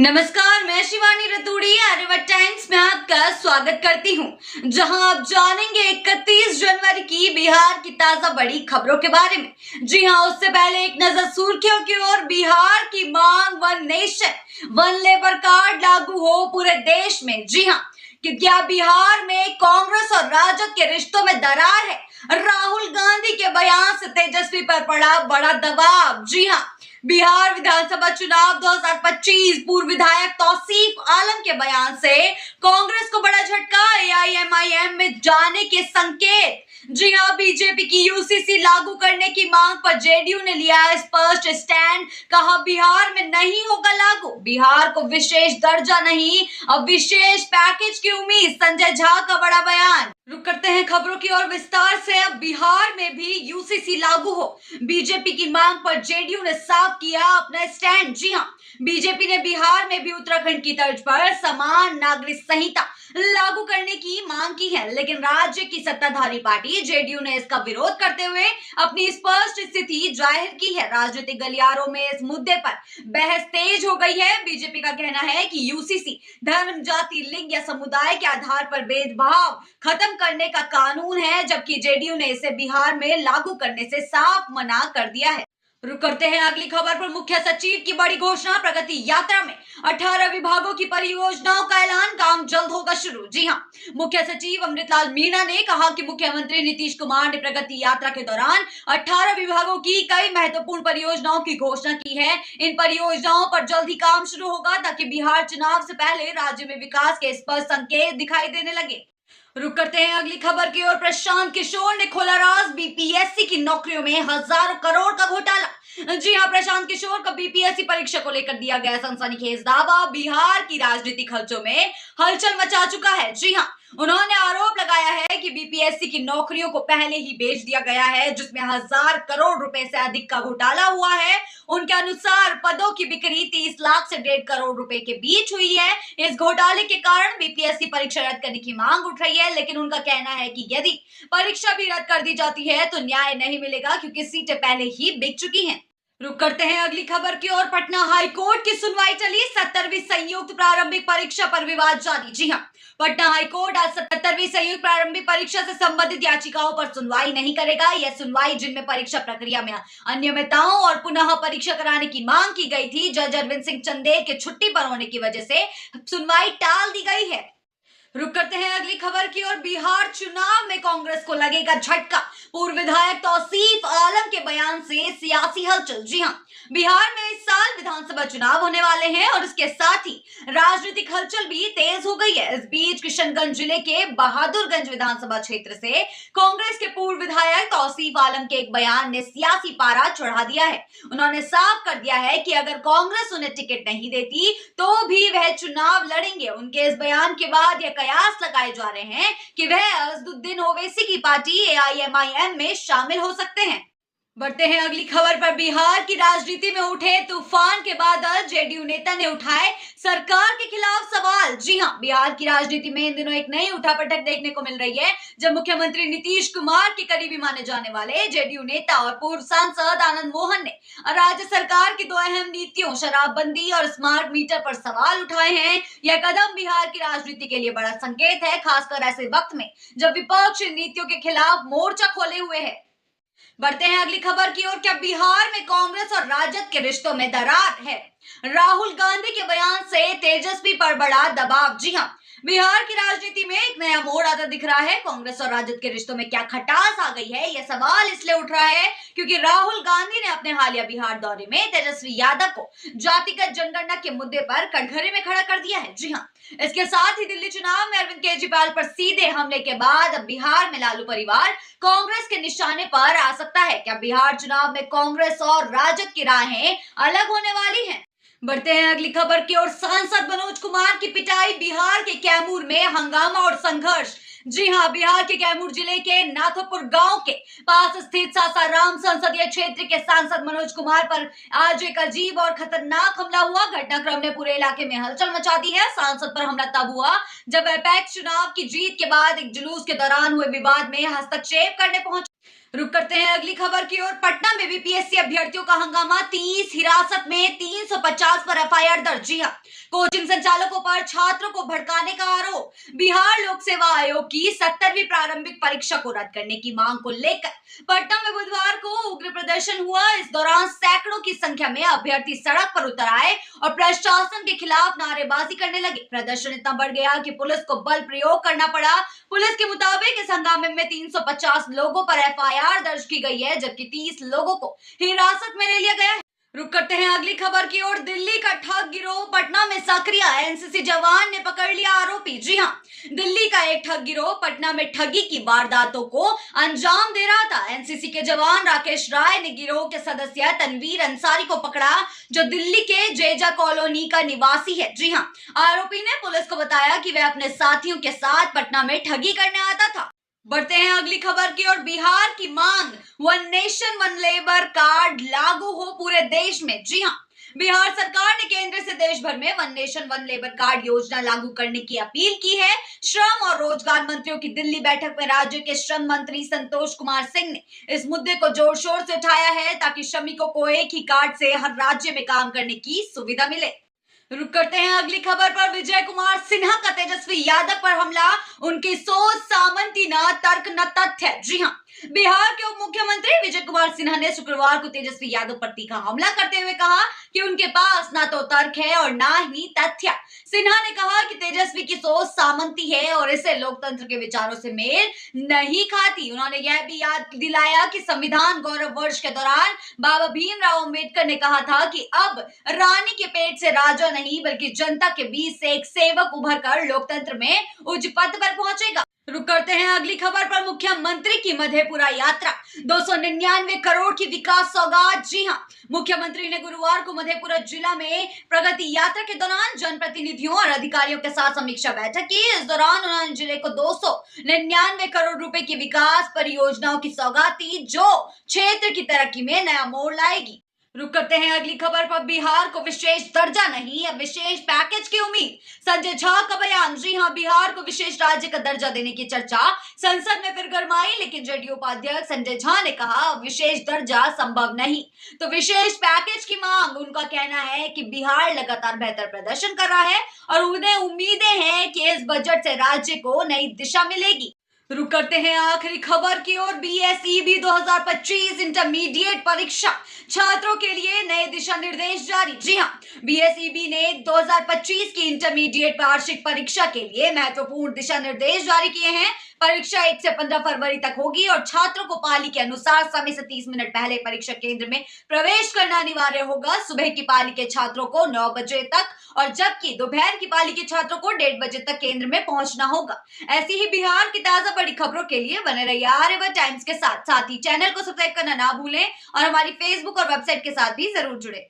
नमस्कार, मैं शिवानी रतूड़ी आर्यभट्ट टाइम्स में आपका स्वागत करती हूं, जहां आप जानेंगे 31 जनवरी की बिहार की ताजा बड़ी खबरों के बारे में। जी हां, उससे पहले एक नजर सुर्खियों की ओर। बिहार की मांग one nation one labour card लागू हो पूरे देश में। जी हां, कि क्या बिहार में कांग्रेस और राजद के रिश्तों में दरार है? राहुल गांधी के बयान से तेजस्वी पर पड़ा बड़ा दबाव। जी हां, बिहार विधानसभा चुनाव 2025 पूर्व विधायक तौसीफ आलम के बयान से कांग्रेस को बड़ा झटका। एआईएमआईएम में जाने के संकेत। जी हां, बीजेपी की यूसीसी लागू करने की मांग पर जेडीयू ने लिया स्पष्ट स्टैंड। कहा बिहार में नहीं होगा लागू, बिहार को विशेष दर्जा नहीं, अब विशेष पैकेज की उम्मीद। संजय झा का बड़ा बयान। रुक करते हैं खबरों की ओर विस्तार से। अब बिहार में भी यूसीसी लागू हो, बीजेपी की मांग पर जेडीयू ने साफ किया अपना स्टैंड। जी हां, बीजेपी ने बिहार में भी उत्तराखंड की तर्ज पर समान नागरिक संहिता लागू करने की मांग की है, लेकिन राज्य की सत्ताधारी पार्टी जेडीयू ने इसका विरोध करते हुए अपनी स्पष्ट स्थिति जाहिर की है। राजनीतिक गलियारों में इस मुद्दे पर बहस तेज हो गई है। बीजेपी का कहना है कि यूसीसी धर्म, जाति, लिंग या समुदाय के आधार पर भेदभाव खत्म करने का कानून है, जबकि जेडीयू ने इसे बिहार में लागू करने से साफ मना कर दिया है। रुक करते हैं अगली खबर पर। मुख्य सचिव की बड़ी घोषणा। प्रगति यात्रा में 18 विभागों की परियोजनाओं का ऐलान, काम जल्द होगा शुरू। जी हां, मुख्य सचिव अमृतलाल मीणा ने कहा कि मुख्यमंत्री नीतीश कुमार ने प्रगति यात्रा के दौरान 18 विभागों की कई महत्वपूर्ण परियोजनाओं की घोषणा की है। इन परियोजनाओं पर जल्द ही काम शुरू होगा ताकि बिहार चुनाव से पहले राज्य में विकास के स्पष्ट संकेत दिखाई देने लगे। रुक करते हैं अगली खबर की ओर। प्रशांत किशोर ने खोला राज, बीपीएससी की नौकरियों में हजारों करोड़ का घोटाला। जी हां, प्रशांत किशोर का बीपीएससी परीक्षा को लेकर दिया गया सनसनीखेज दावा बिहार की राजनीतिक हलचल में हलचल मचा चुका है। जी हां, उन्होंने आरोप लगाया है कि बीपीएससी की नौकरियों को पहले ही बेच दिया गया है, जिसमें 1000 करोड़ रुपए से अधिक का घोटाला हुआ है। उनके अनुसार पदों की बिक्री 30 लाख से 1.5 करोड़ रुपए के बीच हुई है। इस घोटाले के कारण बीपीएससी परीक्षा रद्द करने की मांग उठ रही है, लेकिन उनका कहना है कि यदि परीक्षा भी रद्द कर दी जाती है तो न्याय नहीं मिलेगा, क्योंकि सीटें पहले ही बिक चुकी हैं। रुक करते हैं अगली खबर की ओर। पटना हाईकोर्ट की सुनवाई चली। 70वीं संयुक्त प्रारंभिक परीक्षा पर विवाद जारी। जी हां, पटना हाईकोर्ट आज 77वीं संयुक्त प्रारंभिक परीक्षा से संबंधित याचिकाओं पर सुनवाई नहीं करेगा। यह सुनवाई, जिनमें परीक्षा प्रक्रिया में अनियमितताओं और पुनः परीक्षा कराने की मांग की गई थी, जज अरविंद सिंह चंदेल के छुट्टी पर होने की वजह से सुनवाई टाल दी गई है। रुक करते हैं अगली खबर की ओर। बिहार चुनाव में कांग्रेस को लगेगा झटका, पूर्व विधायक तौसीफ आलम के बयान से सियासी हलचल। जी हां, बिहार में इस साल विधानसभा चुनाव होने वाले हैं और इसके साथ ही राजनीतिक हलचल भी तेज हो गई है। इस बीच किशनगंज जिले के बहादुरगंज विधानसभा क्षेत्र से कांग्रेस के पूर्व विधायक तौसीफ आलम के एक बयान ने सियासी पारा चढ़ा दिया है। उन्होंने साफ कर दिया है कि अगर कांग्रेस उन्हें टिकट नहीं देती तो भी वह चुनाव लड़ेंगे। उनके इस बयान के बाद यह कयास लगाए जा रहे हैं कि वह अजदुद्दीन ओवैसी की पार्टी एआईएमआईएम में शामिल हो सकते हैं। बढ़ते हैं अगली खबर पर। बिहार की राजनीति में उठे तूफान के बाद जेडीयू नेता ने उठाए सरकार के खिलाफ सवाल। जी हां, बिहार की राजनीति में इन दिनों एक नई उठापटक देखने को मिल रही है, जब मुख्यमंत्री नीतीश कुमार के करीबी माने जाने वाले जेडीयू नेता और पूर्व सांसद आनंद मोहन ने राज्य सरकार की दो अहम नीतियों, शराबबंदी और स्मार्ट मीटर पर सवाल उठाए हैं। यह कदम बिहार की राजनीति के लिए बड़ा संकेत है, खासकर ऐसे वक्त में जब विपक्ष इन नीतियों के खिलाफ मोर्चा खोले हुए है। बढ़ते हैं अगली खबर की ओर। क्या बिहार में कांग्रेस और राजद के रिश्तों में दरार है? राहुल गांधी के बयान से तेजस्वी पर बड़ा दबाव। जी हां, बिहार की राजनीति में एक नया मोड़ आता दिख रहा है। कांग्रेस और राजद के रिश्तों में क्या खटास आ गई है, यह सवाल इसलिए उठ रहा है क्योंकि राहुल गांधी ने अपने हालिया बिहार दौरे में तेजस्वी यादव को जातिगत जनगणना के मुद्दे पर कटघरे में खड़ा कर दिया है। जी हां, इसके साथ ही दिल्ली चुनाव में अरविंद केजरीवाल पर सीधे हमले के बाद अब बिहार में लालू परिवार कांग्रेस के निशाने पर आ सकता है। क्या बिहार चुनाव में कांग्रेस और राजद की राहें अलग होने वाली हैं? बढ़ते हैं अगली खबर की ओर। सांसद मनोज कुमार की पिटाई। बिहार के कैमूर में हंगामा और संघर्ष। जी हां, बिहार के कैमूर जिले के नाथोपुर गांव के पास स्थित सासाराम संसदीय क्षेत्र के सांसद मनोज कुमार पर आज एक अजीब और खतरनाक हमला हुआ। घटनाक्रम ने पूरे इलाके में हलचल मचा दी है। सांसद पर हमला तब हुआ जब अपेक्स चुनाव की जीत के बाद एक जुलूस के दौरान हुए विवाद में हस्तक्षेप करने पहुंचे। रुक करते हैं अगली खबर की ओर। पटना में बीपीएससी अभ्यर्थियों का हंगामा, 30 हिरासत में, 350 पर एफआईआर दर्ज। जी हां, कोचिंग संचालकों पर छात्रों को भड़काने का आरोप। बिहार लोक सेवा आयोग की 70वीं प्रारंभिक परीक्षा को रद्द करने की मांग को लेकर पटना में बुधवार को उग्र प्रदर्शन हुआ। इस दौरान सैकड़ों की संख्या में अभ्यर्थी सड़क पर उतर आए और प्रशासन के खिलाफ नारेबाजी करने लगे। प्रदर्शन इतना बढ़ गया कि पुलिस को बल प्रयोग करना पड़ा। पुलिस के मुताबिक इस हंगामे में 350 लोगों पर एफआईआर दर्ज की गई है, जबकि 30 लोगों को हिरासत में ले लिया गया है। रुक करते हैं अगली खबर की ओर। दिल्ली का ठग गिरोह पटना में सक्रिय, एनसीसी जवान ने पकड़ लिया आरोपी। जी हां, दिल्ली का एक ठग गिरोह पटना में ठगी की वारदातों को अंजाम दे रहा था। एनसीसी के जवान राकेश राय ने गिरोह के सदस्य तनवीर अंसारी को पकड़ा, जो दिल्ली के जेजा कॉलोनी का निवासी है। जी हां, आरोपी ने पुलिस को बताया कि वह अपने साथियों के साथ पटना में ठगी करने आता था। बढ़ते हैं अगली खबर की ओर। बिहार की मांग, one nation one labour card लागू हो पूरे देश में। जी हां, बिहार सरकार ने केंद्र से देश भर में one nation one labour card योजना लागू करने की अपील की है। श्रम और रोजगार मंत्रियों की दिल्ली बैठक में राज्य के श्रम मंत्री संतोष कुमार सिंह ने इस मुद्दे को जोर शोर से उठाया है, ताकि श्रमिकों को एक ही कार्ड से हर राज्य में काम करने की सुविधा मिले। रुक करते हैं अगली खबर पर। विजय कुमार सिन्हा का तेजस्वी यादव पर हमला, उनकी सोच सामंती न तर्क न तथ्य। जी हां, बिहार के उप मुख्यमंत्री विजय कुमार सिन्हा ने शुक्रवार को तेजस्वी यादव पर तीखा हमला करते हुए कहा कि उनके पास ना तो तर्क है और ना ही तथ्य। सिन्हा ने कहा कि तेजस्वी की सोच सामंती है और इसे लोकतंत्र के विचारों से मेल नहीं खाती। उन्होंने यह भी याद दिलाया कि संविधान गौरव वर्ष के दौरान बाबा भीमराव अम्बेडकर ने कहा था कि अब रानी के पेट से राजा नहीं, बल्कि जनता के बीच से एक सेवक उभर कर लोकतंत्र में उच्च पद पर पहुंचेगा। रुक करते हैं अगली खबर पर। मुख्यमंत्री की मधेपुरा यात्रा, 299 करोड़ की विकास सौगात। जी हां, मुख्यमंत्री ने गुरुवार को मधेपुरा जिला में प्रगति यात्रा के दौरान जनप्रतिनिधियों और अधिकारियों के साथ समीक्षा बैठक की। इस दौरान उन्होंने जिले को 299 करोड़ रुपए की विकास परियोजनाओं की सौगात दी, जो क्षेत्र की तरक्की में नया मोड़ लाएगी। रुक करते हैं अगली खबर पर। बिहार को विशेष दर्जा नहीं, अब विशेष पैकेज की उम्मीद, संजय झा का बयान। जी हां, बिहार को विशेष राज्य का दर्जा देने की चर्चा संसद में फिर गरमाई, लेकिन जेडीयू उपाध्यक्ष संजय झा ने कहा अब विशेष दर्जा संभव नहीं तो विशेष पैकेज की मांग। उनका कहना है कि बिहार लगातार बेहतर प्रदर्शन कर रहा है और उन्हें उम्मीदें हैं कि इस बजट से राज्य को नई दिशा मिलेगी। रुक करते हैं आखिरी खबर की ओर। बीएसईबी 2025 इंटरमीडिएट परीक्षा, छात्रों के लिए नए दिशा निर्देश जारी। जी हां, बीएसईबी ने 2025 की इंटरमीडिएट वार्षिक परीक्षा के लिए महत्वपूर्ण दिशा निर्देश जारी किए हैं। परीक्षा 1 से 15 फरवरी तक होगी और छात्रों को पाली के अनुसार समय से 30 मिनट पहले परीक्षा केंद्र में प्रवेश करना अनिवार्य होगा। सुबह की पाली के छात्रों को 9 बजे तक और जबकि दोपहर की पाली के छात्रों को 1:30 बजे तक केंद्र में पहुंचना होगा। ऐसी ही बिहार की ताजा बड़ी खबरों के लिए बने रहिए आर्यभट्ट टाइम्स के साथ ही चैनल को सब्सक्राइब करना ना भूलें और हमारी फेसबुक और वेबसाइट के साथ भी जरूर जुड़े।